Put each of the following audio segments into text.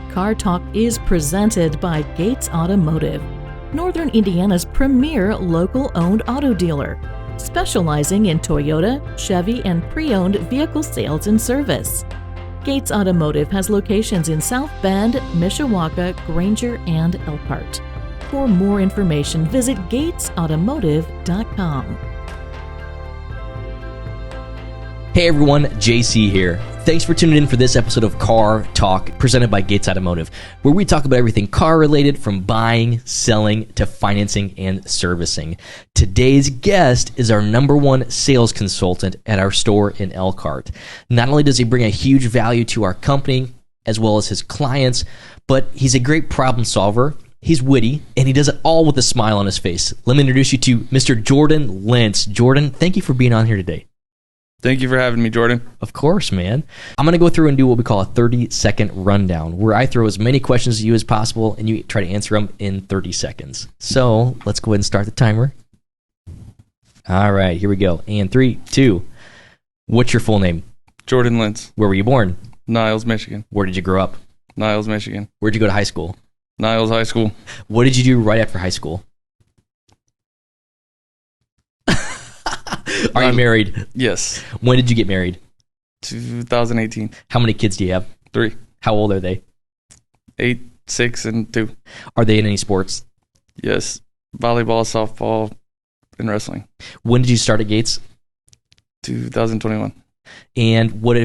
Car Talk is presented by Gates Automotive, Northern Indiana's premier local owned auto dealer, specializing in Toyota, Chevy, and pre-owned vehicle sales and service. Gates Automotive has locations in South Bend, Mishawaka, Granger, and Elkhart. For more information, visit gatesautomotive.com. Hey everyone, JC here. Thanks for tuning in for this episode of Car Talk presented by Gates Automotive, where we talk about everything car related from buying, selling, to financing and servicing. Today's guest is our #1 sales consultant at our store in Elkhart. Not only does he bring a huge value to our company as well as his clients, but he's a great problem solver. He's witty, and he does it all with a smile on his face. Let me introduce you to Mr. Jordan Lintz. Jordan, thank you for being on here today. Thank you for having me, Jordan. Of course, man. I'm going to go through and do what we call a 30-second rundown, where I throw as many questions at you as possible, and you try to answer them in 30 seconds. So let's go ahead and start the timer. All right, here we go. And 3, 2. What's your full name? Jordan Lintz. Where were you born? Niles, Michigan. Where did you grow up? Niles, Michigan. Where'd you go to high school? Niles High School. What did you do right after high school? Are you married? Yes. When did you get married? 2018. How many kids do you have? 3. How old are they? 8, 6, and 2. Are they in any sports? Yes. Volleyball, softball, and wrestling. When did you start at Gates? 2021. And what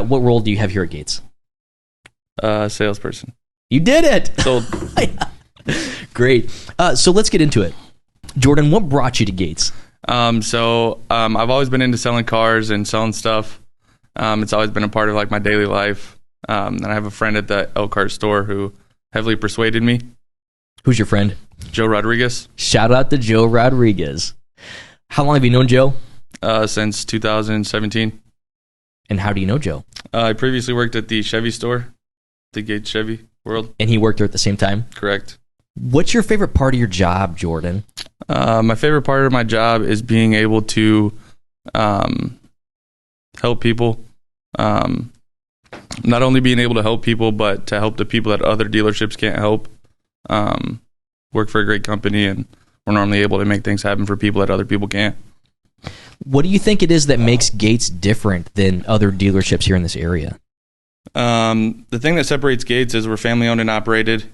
role do you have here at Gates? Salesperson. You did it! Sold. Great. So let's get into it. Jordan, what brought you to Gates? I've always been into selling cars and selling stuff. It's always been a part of like my daily life. And I have a friend at the Elkhart store who heavily persuaded me. Who's your friend? Joe Rodriguez. Shout out to Joe Rodriguez. How long have you known Joe? Since 2017. And how do you know Joe? I previously worked at the Chevy store, the Gates Chevy World. And he worked there at the same time? Correct. What's your favorite part of your job, Jordan? My favorite part of my job is being able to help people. Not only being able to help people, but to help the people that other dealerships can't help. Work for a great company, and we're normally able to make things happen for people that other people can't. What do you think it is that makes Gates different than other dealerships here in this area? The thing that separates Gates is we're family owned and operated.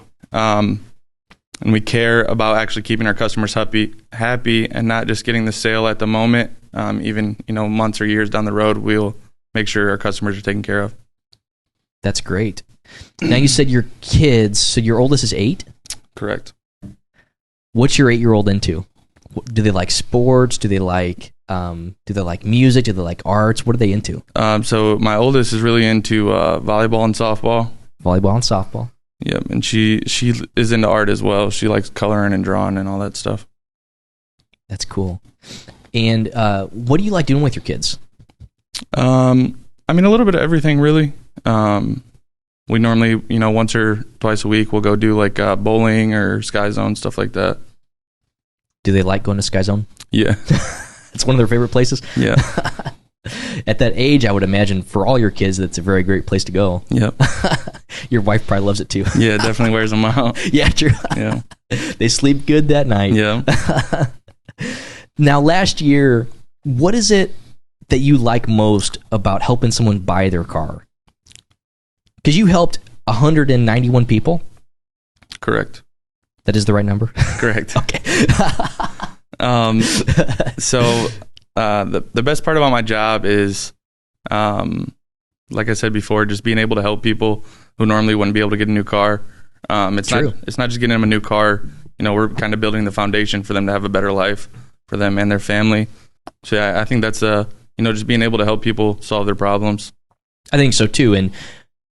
And we care about actually keeping our customers happy and not just getting the sale at the moment. Even, months or years down the road, we'll make sure our customers are taken care of. That's great. Now you said your kids, so your oldest is 8? Correct. What's your 8-year-old into? Do they like sports? Do they like music? Do they like arts? What are they into? So my oldest is really into volleyball and softball. Volleyball and softball. Yep, and she is into art as well. She likes coloring and drawing and all that stuff. That's cool. And what do you like doing with your kids? A little bit of everything, really. We normally, once or twice a week, we'll go do like bowling or Sky Zone, stuff like that. Do they like going to Sky Zone? Yeah. It's one of their favorite places? Yeah. At that age, I would imagine for all your kids, that's a very great place to go. Yep. Your wife probably loves it too. Yeah, definitely wears them out. Yeah, true. Yeah. They sleep good that night. Yeah. Now, last year, what is it that you like most about helping someone buy their car? Because you helped 191 people? Correct. That is the right number? Correct. Okay. The best part about my job is, like I said before, just being able to help people who normally wouldn't be able to get a new car. It's not just getting them a new car. We're kind of building the foundation for them to have a better life for them and their family. So yeah, I think that's just being able to help people solve their problems. I think so too. And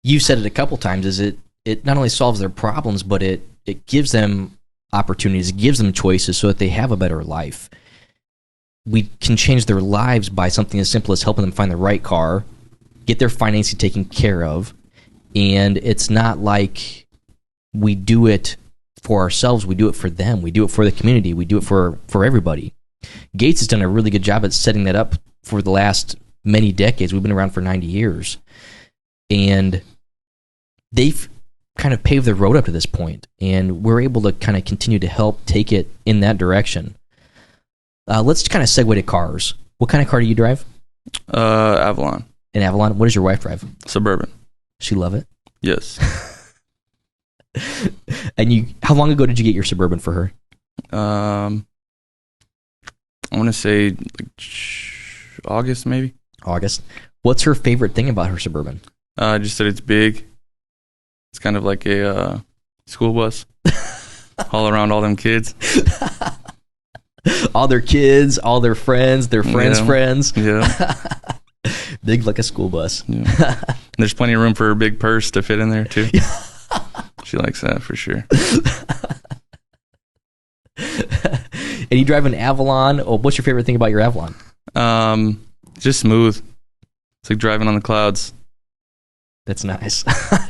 you've said it a couple times, is it not only solves their problems, but it gives them opportunities, it gives them choices so that they have a better life. We can change their lives by something as simple as helping them find the right car, get their financing taken care of, and it's not like we do it for ourselves, we do it for them, we do it for the community, we do it for everybody. Gates has done a really good job at setting that up for the last many decades. We've been around for 90 years. And they've kind of paved the road up to this point, and we're able to kind of continue to help take it in that direction. Let's kind of segue to cars. What kind of car do you drive? Avalon. An Avalon. What does your wife drive? Suburban. She love it? Yes. And how long ago did you get your Suburban for her? I want to say like August, maybe. August. What's her favorite thing about her Suburban? Just that it's big. It's kind of like a school bus. All around all them kids. All their kids, all their friends, their friends' friends. Yeah. Big like a school bus. Yeah. There's plenty of room for her big purse to fit in there, too. She likes that for sure. And you drive an Avalon. Oh, what's your favorite thing about your Avalon? Just smooth. It's like driving on the clouds. That's nice.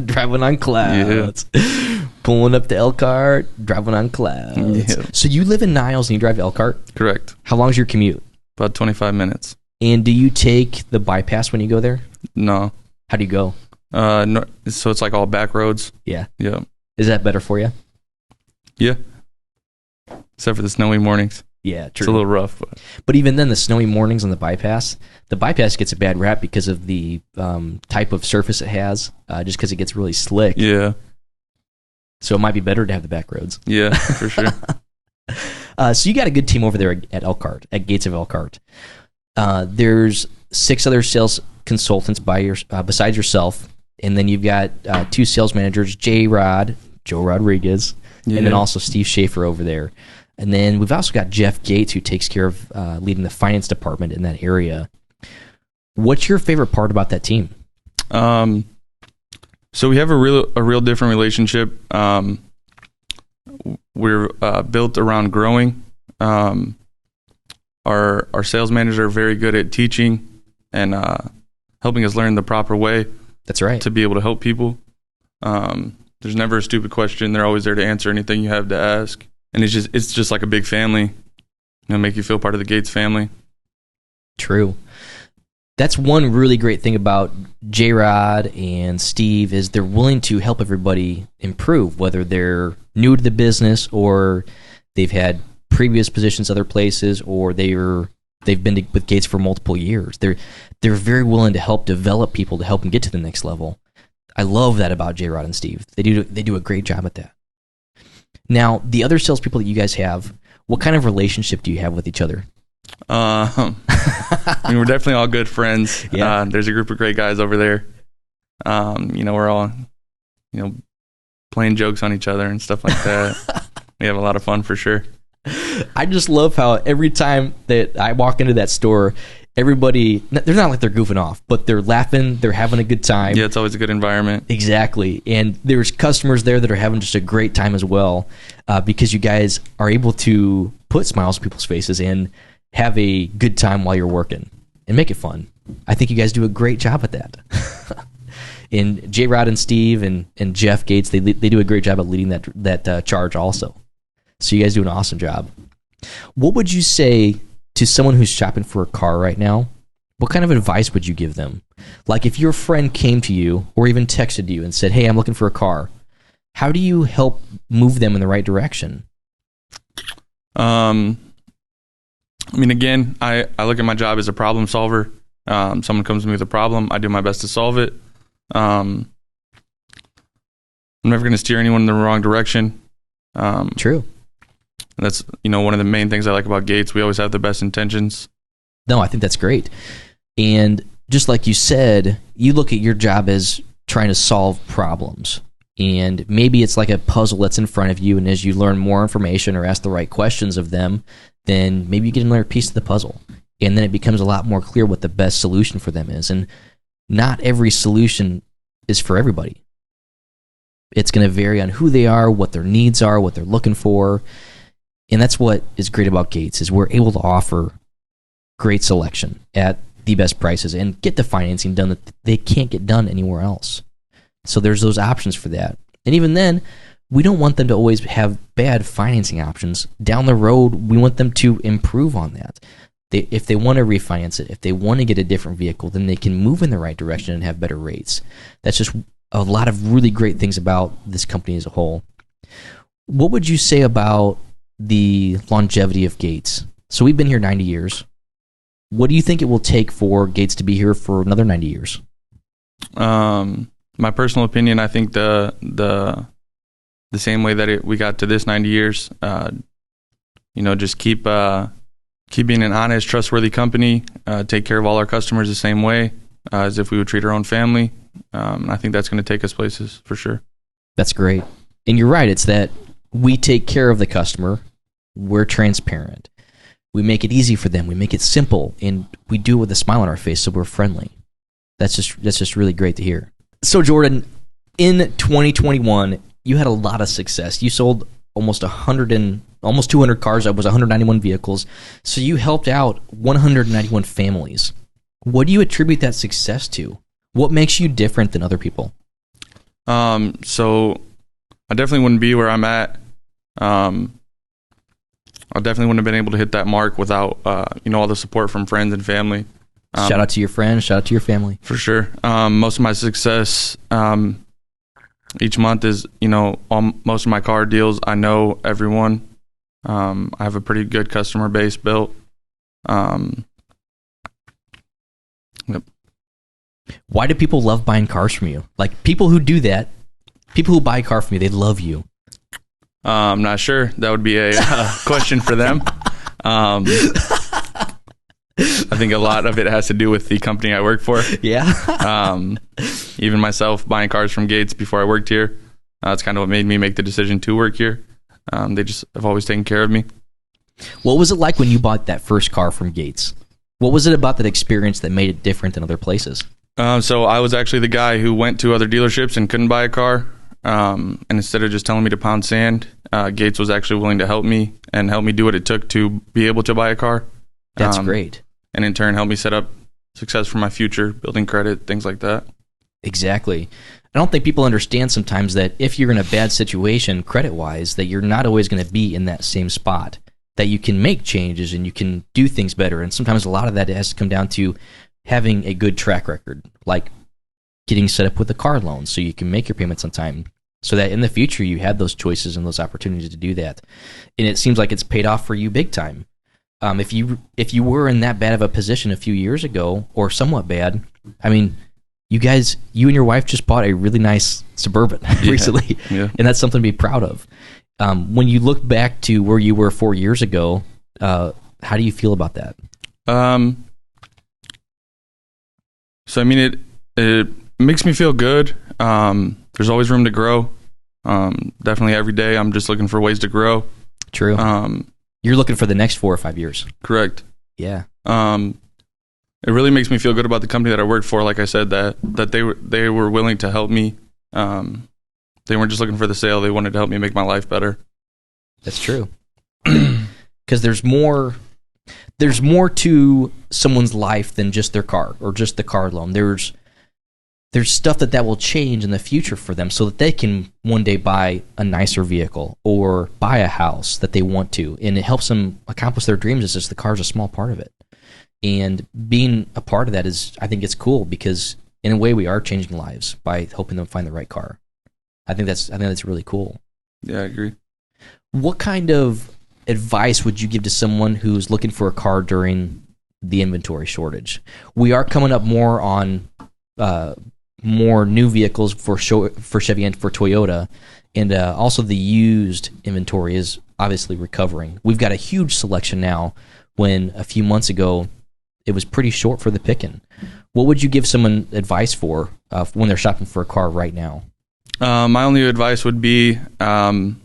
Driving on clouds. Yeah. Pulling up to Elkhart, driving on clouds. Yeah. So you live in Niles and you drive to Elkhart? Correct. How long is your commute? About 25 minutes. And do you take the bypass when you go there? No. How do you go? No, so it's like all back roads. Yeah. Yeah. Is that better for you? Yeah. Except for the snowy mornings. Yeah, true. It's a little rough. But even then, the snowy mornings on the bypass gets a bad rap because of the type of surface it has, just because it gets really slick. Yeah. So it might be better to have the back roads. Yeah, for sure. So you got a good team over there at Elkhart, at Gates of Elkhart. There's 6 other sales consultants besides yourself, and then you've got 2 sales managers, Joe Rodriguez, and then also Steve Schaefer over there. And then we've also got Jeff Gates, who takes care of leading the finance department in that area. What's your favorite part about that team? So we have a real different relationship. We're built around growing. Our sales managers are very good at teaching and helping us learn the proper way. That's right. To be able to help people. There's never a stupid question. They're always there to answer anything you have to ask. And it's just like a big family. Make you feel part of the Gates family. True. That's one really great thing about J-Rod and Steve is they're willing to help everybody improve, whether they're new to the business or they've had previous positions other places or they've been with Gates for multiple years. They're very willing to help develop people to help them get to the next level. I love that about J-Rod and Steve. They do a great job at that. Now, the other salespeople that you guys have, what kind of relationship do you have with each other? We're definitely all good friends. Yeah. There's a group of great guys over there. We're all, playing jokes on each other and stuff like that. We have a lot of fun for sure. I just love how every time that I walk into that store, everybody, they're not like they're goofing off, but they're laughing, they're having a good time. Yeah, it's always a good environment. Exactly. And there's customers there that are having just a great time as well, because you guys are able to put smiles on people's faces and have a good time while you're working and make it fun. I think you guys do a great job at that. And J-Rod and Steve and Jeff Gates, they do a great job at leading that charge also. So you guys do an awesome job. What would you say to someone who's shopping for a car right now? What kind of advice would you give them? Like if your friend came to you or even texted you and said, hey, I'm looking for a car, how do you help move them in the right direction? Again, I look at my job as a problem solver. Someone comes to me with a problem, I do my best to solve it. I'm never going to steer anyone in the wrong direction. True. That's one of the main things I like about Gates. We always have the best intentions. No, I think that's great. And just like you said, you look at your job as trying to solve problems. And maybe it's like a puzzle that's in front of you, and as you learn more information or ask the right questions of them, then maybe you get another piece of the puzzle. And then it becomes a lot more clear what the best solution for them is. And not every solution is for everybody. It's going to vary on who they are, what their needs are, what they're looking for. And that's what is great about Gates, is we're able to offer great selection at the best prices and get the financing done that they can't get done anywhere else. So there's those options for that. And even then, we don't want them to always have bad financing options. Down the road, we want them to improve on that. If they want to refinance it, if they want to get a different vehicle, then they can move in the right direction and have better rates. That's just a lot of really great things about this company as a whole. What would you say about the longevity of Gates? So we've been here 90 years. What do you think it will take for Gates to be here for another 90 years? My personal opinion, I think the same way that we got to this 90 years, just keep being an honest, trustworthy company, take care of all our customers the same way as if we would treat our own family. I think that's going to take us places for sure. That's great. And you're right. It's that we take care of the customer. We're transparent. We make it easy for them. We make it simple, and we do it with a smile on our face, so we're friendly. That's just really great to hear. So Jordan, in 2021, you had a lot of success. You sold almost 200 cars. That was 191 vehicles. So you helped out 191 families. What do you attribute that success to? What makes you different than other people? So I definitely wouldn't be where I'm at. I definitely wouldn't have been able to hit that mark without, all the support from friends and family. Shout out to your friends. Shout out to your family. For sure. Most of my success each month is, most of my car deals, I know everyone. I have a pretty good customer base built. Yep. Why do people love buying cars from you? Like, people who do that, people who buy a car from you, they love you. I'm not sure. That would be a question for them. I think a lot of it has to do with the company I work for. Yeah. Even myself buying cars from Gates before I worked here, that's kind of what made me make the decision to work here. They just have always taken care of me. What was it like when you bought that first car from Gates? What was it about that experience that made it different than other places? So I was actually the guy who went to other dealerships and couldn't buy a car. And instead of just telling me to pound sand, Gates was actually willing to help me and help me do what it took to be able to buy a car. That's great. And in turn, help me set up success for my future, building credit, things like that. Exactly. I don't think people understand sometimes that if you're in a bad situation, credit-wise, that you're not always going to be in that same spot, that you can make changes and you can do things better. And sometimes a lot of that has to come down to having a good track record, like getting set up with a car loan so you can make your payments on time, so that in the future you have those choices and those opportunities to do that. And it seems like it's paid off for you big time. If you were in that bad of a position a few years ago, or somewhat bad, I mean, you and your wife just bought a really nice Suburban recently, yeah. And that's something to be proud of. When you look back to where you were 4 years ago, how do you feel about that? So I mean, it makes me feel good. There's always room to grow. Definitely every day I'm just looking for ways to grow. True. You're looking for the next 4 or 5 years. Correct. Yeah. It really makes me feel good about the company that I work for. Like I said, that they were willing to help me. They weren't just looking for the sale. They wanted to help me make my life better. That's true. Because there's more to someone's life than just their car or just the car loan. There's stuff that will change in the future for them so that they can one day buy a nicer vehicle or buy a house that they want to. And it helps them accomplish their dreams. It's just the car's a small part of it. And being a part of that I think it's cool, because in a way we are changing lives by helping them find the right car. I think that's really cool. Yeah, I agree. What kind of advice would you give to someone who's looking for a car during the inventory shortage? We are coming up more on more new vehicles for Chevy and for Toyota, and also the used inventory is obviously recovering. We've got a huge selection now, when a few months ago it was pretty short for the picking. What would you give someone advice for when they're shopping for a car right now? My only advice would be, so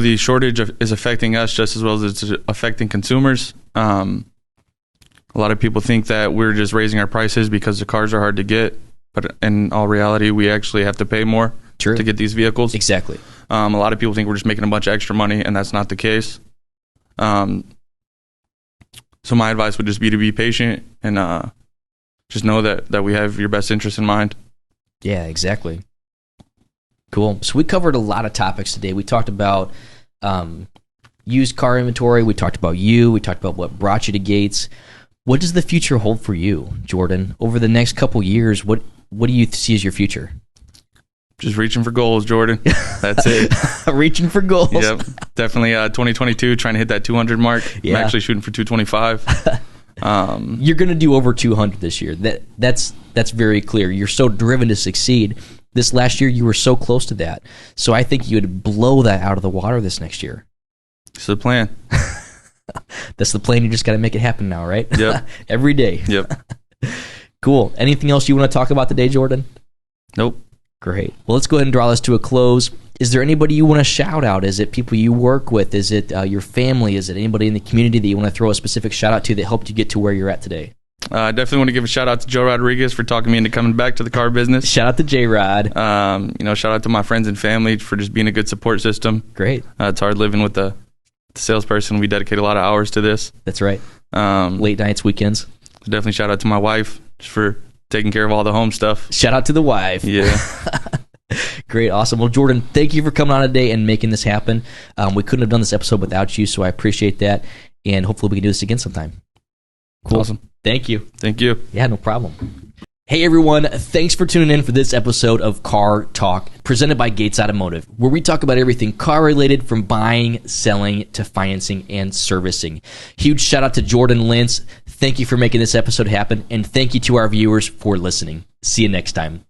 the shortage is affecting us just as well as it's affecting consumers. A lot of people think that we're just raising our prices because the cars are hard to get, but in all reality, we actually have to pay more to get these vehicles. Exactly. A lot of people think we're just making a bunch of extra money, and that's not the case. So my advice would just be to be patient and just know that we have your best interest in mind. Yeah, exactly. Cool. So we covered a lot of topics today. We talked about used car inventory. We talked about you. We talked about what brought you to Gates. What does the future hold for you, Jordan? Over the next couple years, what what do you see as your future? Just reaching for goals, Jordan. That's it. Reaching for goals. Yep. Definitely 2022, trying to hit that 200 mark. Yeah. I'm actually shooting for 225. You're going to do over 200 this year. That's very clear. You're so driven to succeed. This last year, you were so close to that. So I think you would blow that out of the water this next year. It's the plan. That's the plan. You just got to make it happen now, right? Yep. Every day. Yep. Cool. Anything else you want to talk about today, Jordan? Nope. Great. Well, let's go ahead and draw this to a close. Is there anybody you want to shout out? Is it people you work with? Is it your family? Is it anybody in the community that you want to throw a specific shout out to that helped you get to where you're at today? I definitely want to give a shout out to Joe Rodriguez for talking me into coming back to the car business. Shout out to J-Rod. Shout out to my friends and family for just being a good support system. Great. It's hard living with the salesperson. We dedicate a lot of hours to this. That's right. Late nights, weekends. Definitely shout out to my wife just for taking care of all the home stuff. Shout out to the wife. Yeah. Great. Awesome. Well, Jordan, thank you for coming on today and making this happen. We couldn't have done this episode without you, so I appreciate that. And hopefully we can do this again sometime. Cool. Awesome. Thank you. Thank you. Yeah, no problem. Hey everyone, thanks for tuning in for this episode of Car Talk, presented by Gates Automotive, where we talk about everything car related from buying, selling, to financing and servicing. Huge shout out to Jordan Lintz. Thank you for making this episode happen, and thank you to our viewers for listening. See you next time.